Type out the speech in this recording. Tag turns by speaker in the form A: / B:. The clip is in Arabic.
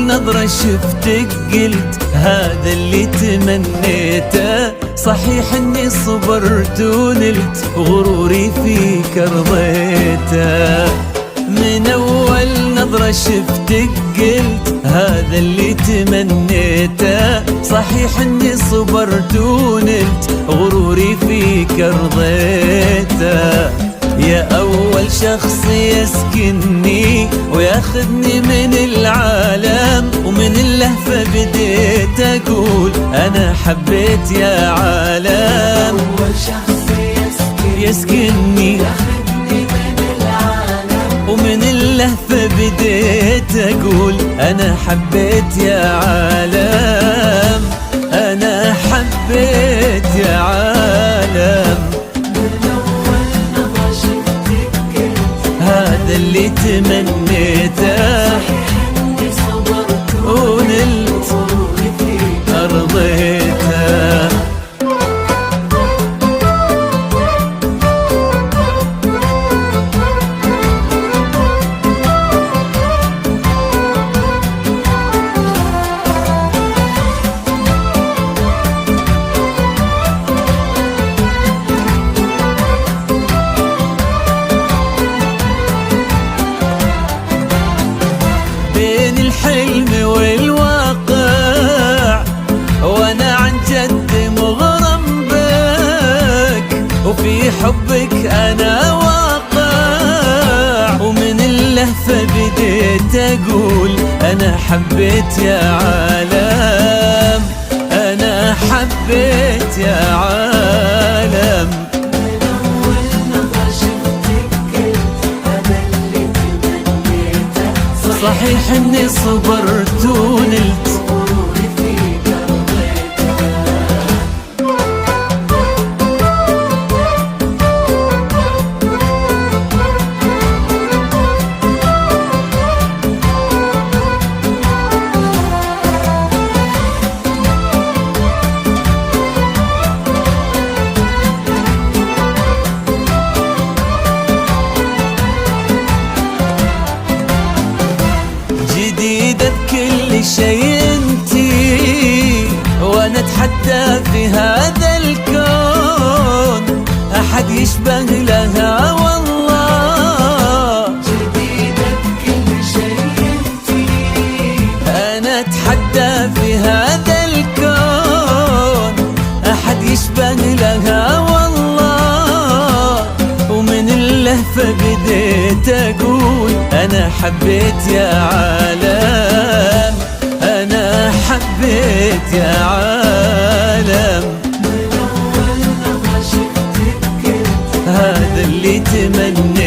A: نظرة شفتك قلت هذا اللي تمنيته. صحيح اني صبرت ونلت غروري فيك رضيته. من اول نظرة شفتك قلت هذا اللي تمنيته. صحيح اني صبرت ونلت غروري فيك رضيته. يا أول شخص يسكنني وياخذني من العالم، ومن اللهفة بديت أقول أنا حبيت يا عالم.
B: أول شخص
A: يسكنني
B: ياخذني من العالم،
A: ومن اللهفة بديت أقول أنا حبيت يا عالم. أنا حبيت يا عالم. هذا اللي تمنيته.
B: إني صبرت
A: ونلت
B: غروري فيك
A: رضيته. بين الحلم والواقع وانا عن جد مغرم بك، وفي حبك انا واقع. ومن اللهفة بديت اقول انا حبيت يا عالم. انا حبيت يا عالم.
B: من أول نظرة شفتك قلت هذا اللي تمنيته.
A: صحيح اني صبرت ونلت
B: غروري فيك رضيته.
A: جديدة بكل شيء انتي، وانا اتحدى في هذا الكون احد يشبه لها والله.
B: جديدة بكل شيء انتي،
A: انا اتحدى في هذا الكون احد يشبه لها والله. ومن اللهفة بديت اقول انا حبيت يا عالم. انا حبيت يا عالم.
B: من أول نظرة شفتك قلت
A: هذا اللي تمنيته.